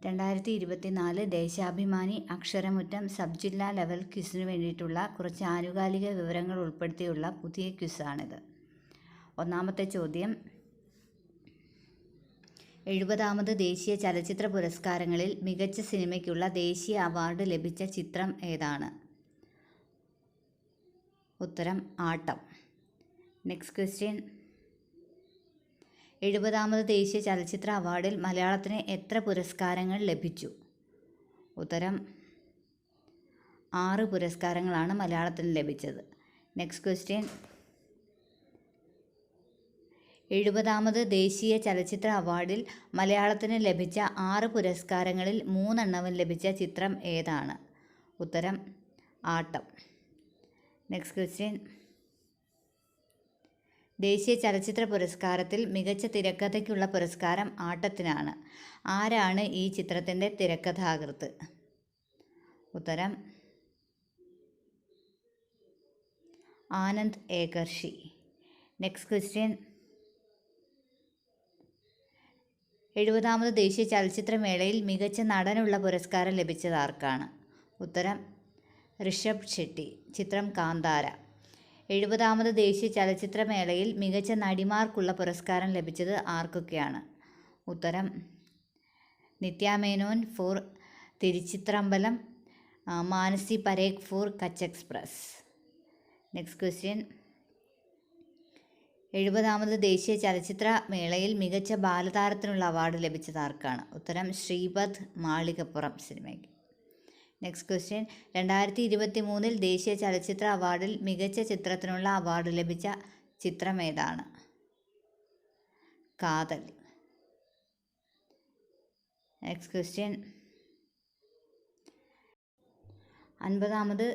2024 Deshabhimani അക്ഷരമുറ്റം sub ജില്ലാ level ക്വിസിനു വേണ്ടിയിട്ടുള്ള കുറച്ച് ആനുകാലിക വിവരങ്ങൾ ഉൾപ്പെടുത്തിയുള്ള പുതിയ ക്വിസാണിത്. ഒന്നാമത്തെ ചോദ്യം, 70ാമത് ദേശീയ ചലച്ചിത്ര പുരസ്കാരങ്ങളിൽ മികച്ച സിനിമയ്ക്കുള്ള ദേശീയ അവാർഡ് ലഭിച്ച ചിത്രം ഏതാണ്? ഉത്തരം ആട്ടം. നെക്സ്റ്റ് ക്വസ്റ്റ്യൻ, 70ാമത് ദേശീയ ചലച്ചിത്ര അവാർഡിൽ മലയാളത്തിന് എത്ര പുരസ്കാരങ്ങൾ ലഭിച്ചു? ഉത്തരം 6 പുരസ്കാരങ്ങളാണ് മലയാളത്തിന് ലഭിച്ചത്. നെക്സ്റ്റ് ക്വസ്റ്റ്യൻ, 70ാമത് ദേശീയ ചലച്ചിത്ര അവാർഡിൽ മലയാളത്തിന് ലഭിച്ച 6 പുരസ്കാരങ്ങളിൽ 3 എണ്ണവും ലഭിച്ച ചിത്രം ഏതാണ്? ഉത്തരം ആട്ടം. നെക്സ്റ്റ് ക്വസ്റ്റ്യൻ, ദേശീയ ചലച്ചിത്ര പുരസ്കാരത്തിൽ മികച്ച തിരക്കഥയ്ക്കുള്ള പുരസ്കാരം ആട്ടത്തിനാണ്. ആരാണ് ഈ ചിത്രത്തിൻ്റെ തിരക്കഥാകൃത്ത്? ഉത്തരം ആനന്ദ് ഏകർഷി. നെക്സ്റ്റ് ക്വസ്റ്റ്യൻ, 70ാമത് ദേശീയ ചലച്ചിത്രമേളയിൽ മികച്ച നടനുള്ള പുരസ്കാരം ലഭിച്ചത് ആർക്കാണ്? ഉത്തരം ഋഷഭ് ഷെട്ടി. ചിത്രം കാന്താര. 70ാമത് ദേശീയ ചലച്ചിത്രമേളയിൽ മികച്ച നടിമാർക്കുള്ള പുരസ്കാരം ലഭിച്ചത് ആർക്കൊക്കെയാണ്? ഉത്തരം Nithya Menen for Thiruchitrambalam, Manasi Parekh for Kutch Express. Next question, 70ാമത് ദേശീയ ചലച്ചിത്ര മേളയിൽ മികച്ച ബാലതാരത്തിനുള്ള അവാർഡ് ലഭിച്ചത് ആർക്കാണ്? ഉത്തരം ശ്രീപദ് മാളികപ്പുറം സിനിമയ്ക്ക്. നെക്സ്റ്റ് ക്വസ്റ്റ്യൻ, 2023 ദേശീയ ചലച്ചിത്ര അവാർഡിൽ മികച്ച ചിത്രത്തിനുള്ള അവാർഡ് ലഭിച്ച ചിത്രം ഏതാണ്? കാതൽ. നെക്സ്റ്റ് ക്വസ്റ്റ്യൻ, 50ാമത്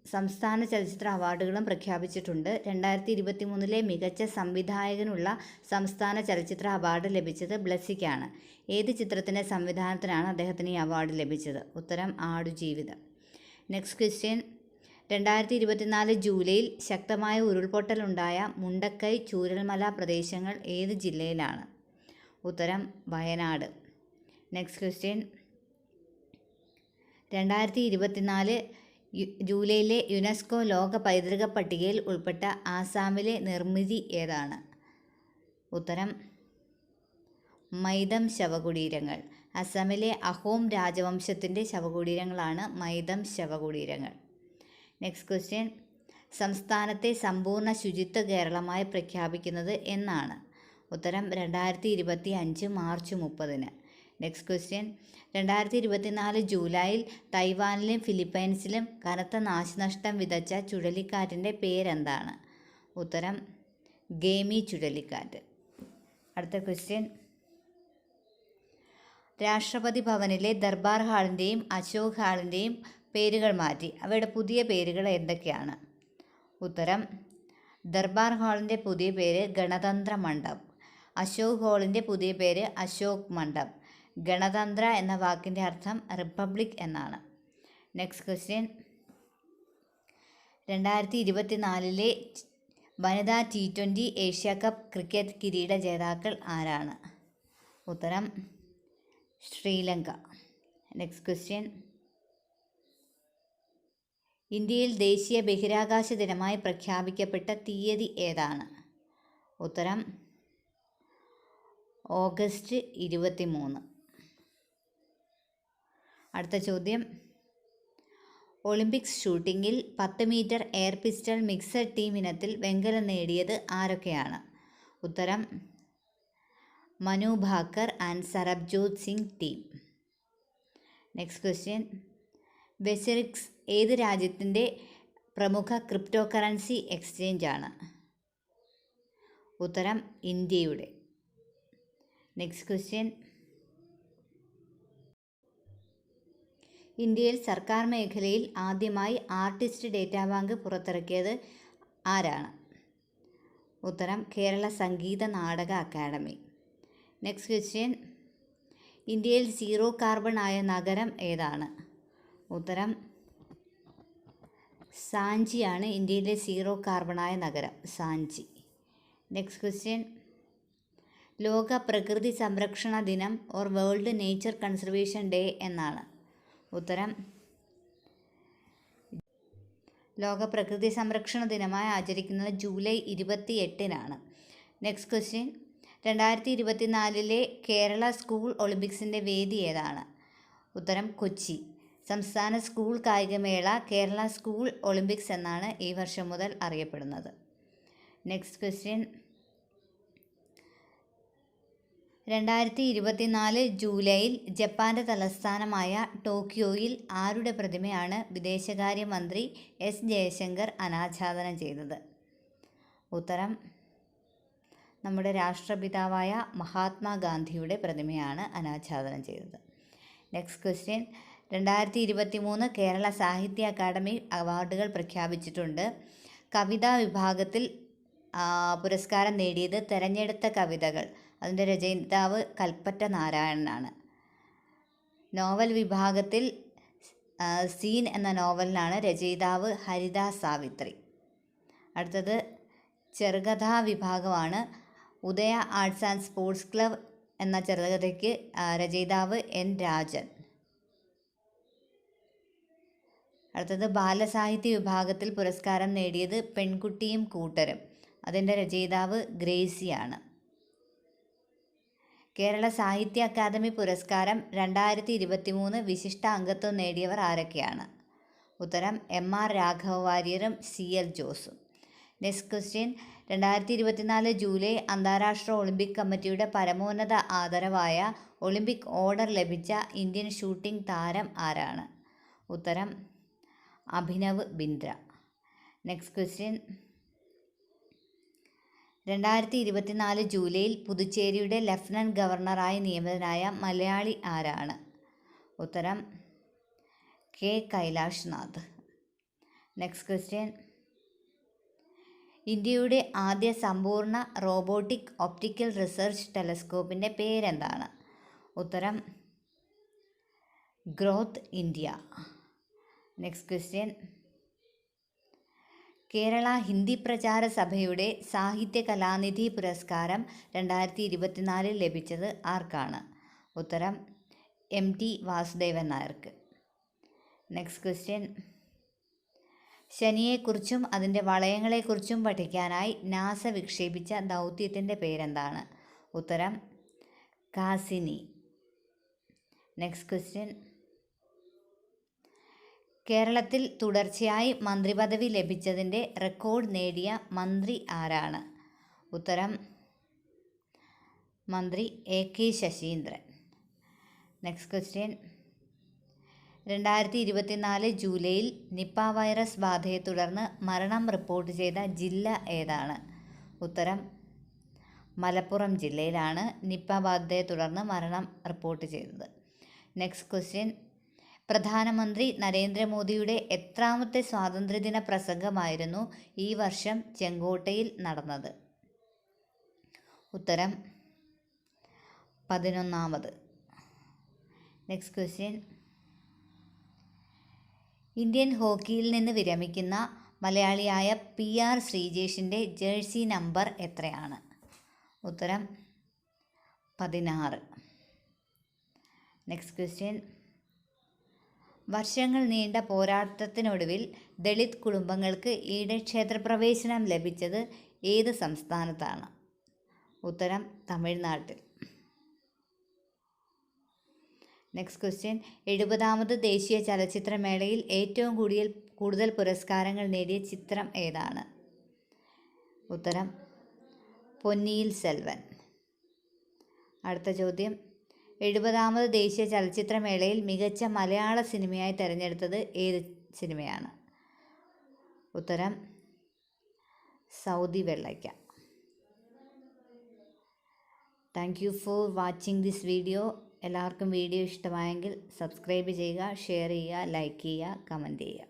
സംസ്ഥാന ചലച്ചിത്ര അവാർഡുകളും പ്രഖ്യാപിച്ചിട്ടുണ്ട്. 2023 മികച്ച സംവിധായകനുള്ള സംസ്ഥാന ചലച്ചിത്ര അവാർഡ് ലഭിച്ചത് ബ്ലെസ്സിക്കാണ്. ഏത് ചിത്രത്തിൻ്റെ സംവിധാനത്തിനാണ് അദ്ദേഹത്തിന് ഈ അവാർഡ് ലഭിച്ചത്? ഉത്തരം ആടുജീവിതം. നെക്സ്റ്റ് ക്വസ്റ്റ്യൻ, 2024 ജൂലൈയിൽ ശക്തമായ ഉരുൾപൊട്ടലുണ്ടായ മുണ്ടക്കൈ, ചൂരൽമല പ്രദേശങ്ങൾ ഏത് ജില്ലയിലാണ്? ഉത്തരം വയനാട്. നെക്സ്റ്റ് ക്വസ്റ്റ്യൻ, 2024 ജൂലൈയിലെ യുനെസ്കോ ലോക പൈതൃക പട്ടികയിൽ ഉൾപ്പെട്ട ആസാമിലെ നിർമ്മിതി ഏതാണ്? ഉത്തരം മൈദം ശവകുടീരങ്ങൾ. അസമിലെ അഹോം രാജവംശത്തിൻ്റെ ശവകുടീരങ്ങളാണ് മൈദം ശവകുടീരങ്ങൾ. നെക്സ്റ്റ് ക്വസ്റ്റ്യൻ, സംസ്ഥാനത്തെ സമ്പൂർണ്ണ ശുചിത്വ കേരളമായി പ്രഖ്യാപിക്കുന്നത് എന്നാണ്? ഉത്തരം 2025 മാർച്ച് 30. നെക്സ്റ്റ് ക്വസ്റ്റ്യൻ, 2024 ജൂലൈയിൽ തൈവാനിലും ഫിലിപ്പൈൻസിലും കനത്ത നാശനഷ്ടം വിതച്ച ചുഴലിക്കാറ്റിൻ്റെ പേരെന്താണ്? ഉത്തരം ഗേമി ചുഴലിക്കാറ്റ്. അടുത്ത ക്വസ്റ്റ്യൻ, രാഷ്ട്രപതി ഭവനിലെ ദർബാർ ഹാളിൻ്റെയും അശോക് ഹാളിൻ്റെയും പേരുകൾ മാറ്റി അവയുടെ പുതിയ പേരുകൾ എന്തൊക്കെയാണ്? ഉത്തരം ദർബാർ ഹാളിൻ്റെ പുതിയ പേര് ഗണതന്ത്ര മണ്ഡപ്, അശോക് ഹാളിൻ്റെ പുതിയ പേര് അശോക് മണ്ഡപ്. ഗണതന്ത്ര എന്ന വാക്കിൻ്റെ അർത്ഥം റിപ്പബ്ലിക് എന്നാണ്. നെക്സ്റ്റ് ക്വസ്റ്റ്യൻ, 2024 വനിതാ T20 ഏഷ്യ കപ്പ് ക്രിക്കറ്റ് കിരീട ജേതാക്കൾ ആരാണ്? ഉത്തരം ശ്രീലങ്ക. നെക്സ്റ്റ് ക്വസ്റ്റ്യൻ, ഇന്ത്യയിൽ ദേശീയ ബഹിരാകാശ ദിനമായി പ്രഖ്യാപിക്കപ്പെട്ട തീയതി ഏതാണ്? ഉത്തരം ഓഗസ്റ്റ് 23. അടുത്ത ചോദ്യം, ഒളിമ്പിക്സ് ഷൂട്ടിങ്ങിൽ 10 metre air pistol mixed team ഇനത്തിൽ വെങ്കലം നേടിയത് ആരൊക്കെയാണ്? ഉത്തരം Manu Bhaker and Sarabjot Singh team. Next question, വെസെറിക്സ് ഏത് രാജ്യത്തിൻ്റെ പ്രമുഖ ക്രിപ്റ്റോ കറൻസി എക്സ്ചേഞ്ച് ആണ്? ഉത്തരം ഇന്ത്യയുടെ. നെക്സ്റ്റ് ക്വസ്റ്റ്യൻ, ഇന്ത്യയിൽ സർക്കാർ മേഖലയിൽ ആദ്യമായി ആർട്ടിസ്റ്റ് ഡേറ്റാ ബാങ്ക് പുറത്തിറക്കിയത് ആരാണ്? ഉത്തരം Kerala Sangeetha Nataka academy. Next question, ഇന്ത്യയിൽ സീറോ കാർബൺ ആയ നഗരം ഏതാണ്? ഉത്തരം സാഞ്ചിയാണ് ഇന്ത്യയിലെ സീറോ കാർബണായ നഗരം, സാഞ്ചി. നെക്സ്റ്റ് ക്വസ്റ്റ്യൻ, ലോക പ്രകൃതി സംരക്ഷണ ദിനം or world nature conservation day എന്നാണ്? ഉത്തരം ലോക പ്രകൃതി സംരക്ഷണ ദിനമായി ആചരിക്കുന്നത് ജൂലൈ 28-നാണ്. നെക്സ്റ്റ് ക്വസ്റ്റ്യൻ, 2024 കേരള സ്കൂൾ ഒളിമ്പിക്സിൻ്റെ വേദി ഏതാണ്? ഉത്തരം കൊച്ചി. സംസ്ഥാന സ്കൂൾ കായികമേള കേരള സ്കൂൾ ഒളിമ്പിക്സ് എന്നാണ് ഈ വർഷം മുതൽ അറിയപ്പെടുന്നത്. നെക്സ്റ്റ് ക്വസ്റ്റ്യൻ, 2024 ജൂലൈയിൽ ജപ്പാൻ്റെ തലസ്ഥാനമായ ടോക്കിയോയിൽ ആരുടെ പ്രതിമയാണ് വിദേശകാര്യമന്ത്രി എസ് ജയശങ്കർ അനാച്ഛാദനം ചെയ്തത്? ഉത്തരം നമ്മുടെ രാഷ്ട്രപിതാവായ മഹാത്മാഗാന്ധിയുടെ പ്രതിമയാണ് അനാച്ഛാദനം ചെയ്തത്. നെക്സ്റ്റ് ക്വസ്റ്റ്യൻ, 2023 കേരള സാഹിത്യ അക്കാദമി അവാർഡുകൾ പ്രഖ്യാപിച്ചിട്ടുണ്ട്. കവിതാ വിഭാഗത്തിൽ പുരസ്കാരം നേടിയത് തെരഞ്ഞെടുത്ത കവിതകൾ, അതിൻ്റെ രചയിതാവ് കൽപ്പറ്റ നാരായണനാണ്. നോവൽ വിഭാഗത്തിൽ സീൻ എന്ന നോവലിനാണ് രചയിതാവ് ഹരിദാസ് സാവിത്രി. അടുത്തത് ചെറുകഥാ വിഭാഗമാണ്. ഉദയ ആർട്സ് ആൻഡ് സ്പോർട്സ് ക്ലബ് എന്ന ചെറുകഥയ്ക്ക് രചയിതാവ് എൻ രാജൻ. അടുത്തത് ബാലസാഹിത്യ വിഭാഗത്തിൽ പുരസ്കാരം നേടിയത് പെൺകുട്ടിയും കൂട്ടരും, അതിൻ്റെ രചയിതാവ് ഗ്രേസിയാണ്. കേരള സാഹിത്യ അക്കാദമി പുരസ്കാരം 2023 വിശിഷ്ട അംഗത്വം നേടിയവർ ആരൊക്കെയാണ്? ഉത്തരം MR രാഘവ വാര്യരും CL ജോസും. നെക്സ്റ്റ് ക്വസ്റ്റ്യൻ, 2024 ജൂലൈ അന്താരാഷ്ട്ര ഒളിമ്പിക് കമ്മിറ്റിയുടെ പരമോന്നത ആദരവായ ഒളിമ്പിക് ഓർഡർ ലഭിച്ച ഇന്ത്യൻ ഷൂട്ടിംഗ് താരം ആരാണ്? ഉത്തരം അഭിനവ് ബിന്ദ്ര. നെക്സ്റ്റ് ക്വസ്റ്റ്യൻ, 2024 ജൂലൈയിൽ പുതുച്ചേരിയുടെ ലഫ്റ്റനന്റ് ഗവർണറായി നിയമിതനായ മലയാളി ആരാണ്? ഉത്തരം K Kailash Nath. Next question, ഇന്ത്യയുടെ ആദ്യ സമ്പൂർണ്ണ റോബോട്ടിക് ഒപ്റ്റിക്കൽ റിസർച്ച് ടെലസ്കോപ്പിൻ്റെ പേരെന്താണ്? ഉത്തരം growth India. Next question, Kerala Hindi പ്രചാര സഭയുടെ സാഹിത്യ കലാനിധി പുരസ്കാരം 2024 ലഭിച്ചത് ആർക്കാണ്? ഉത്തരം MT വാസുദേവൻ നായർക്ക്. നെക്സ്റ്റ് ക്വസ്റ്റ്യൻ, ശനിയെക്കുറിച്ചും അതിൻ്റെ വളയങ്ങളെക്കുറിച്ചും പഠിക്കാനായി നാസ വിക്ഷേപിച്ച ദൗത്യത്തിൻ്റെ പേരെന്താണ്? ഉത്തരം കാസിനി. നെക്സ്റ്റ് ക്വസ്റ്റ്യൻ, കേരളത്തിൽ തുടർച്ചയായി മന്ത്രിപദവി ലഭിച്ചതിൻ്റെ റെക്കോർഡ് നേടിയ മന്ത്രി ആരാണ്? ഉത്തരം മന്ത്രി AK ശശീന്ദ്രൻ. നെക്സ്റ്റ് ക്വസ്റ്റ്യൻ, 2024 ജൂലൈയിൽ നിപ്പ വൈറസ് ബാധയെ തുടർന്ന് മരണം റിപ്പോർട്ട് ചെയ്ത ജില്ല ഏതാണ്? ഉത്തരം മലപ്പുറം ജില്ലയിലാണ് നിപ്പ ബാധയെ തുടർന്ന് മരണം റിപ്പോർട്ട് ചെയ്തത്. നെക്സ്റ്റ് ക്വസ്റ്റ്യൻ, പ്രധാനമന്ത്രി നരേന്ദ്രമോദിയുടെ എത്രാമത്തെ സ്വാതന്ത്ര്യദിന പ്രസംഗമായിരുന്നു ഈ വർഷം ചെങ്കോട്ടയിൽ നടന്നത്? ഉത്തരം 11ാമത്. നെക്സ്റ്റ് ക്വസ്റ്റ്യൻ, ഇന്ത്യൻ ഹോക്കിയിൽ നിന്ന് വിരമിക്കുന്ന മലയാളിയായ PR ശ്രീജേഷിൻ്റെ ജേഴ്സി നമ്പർ എത്രയാണ്? ഉത്തരം 16. നെക്സ്റ്റ് ക്വസ്റ്റ്യൻ, വർഷങ്ങൾ നീണ്ട പോരാട്ടത്തിനൊടുവിൽ ദളിത് കുടുംബങ്ങൾക്ക് ഈയിടെ ക്ഷേത്രപ്രവേശനം ലഭിച്ചത് ഏത് സംസ്ഥാനത്താണ്? ഉത്തരം തമിഴ്നാട്ടിൽ. നെക്സ്റ്റ് ക്വസ്റ്റ്യൻ, 70ാമത് ദേശീയ ചലച്ചിത്രമേളയിൽ ഏറ്റവും കൂടുതൽ പുരസ്കാരങ്ങൾ നേടിയ ചിത്രം ഏതാണ്? ഉത്തരം പൊന്നിയിൻ സെൽവൻ. അടുത്ത ചോദ്യം, 70ാമത് ദേശീയ ചലച്ചിത്രമേളയിൽ മികച്ച മലയാള സിനിമയായി തിരഞ്ഞെടുത്തത് ഏത് സിനിമയാണ്? ഉത്തരം Saudi Vellakka. Thank you for watching this video. എല്ലാവർക്കും വീഡിയോ ഇഷ്ടമായെങ്കിൽ സബ്സ്ക്രൈബ് ചെയ്യുക, ഷെയർ ചെയ്യുക, ലൈക്ക് ചെയ്യുക, കമൻറ്റ് ചെയ്യുക.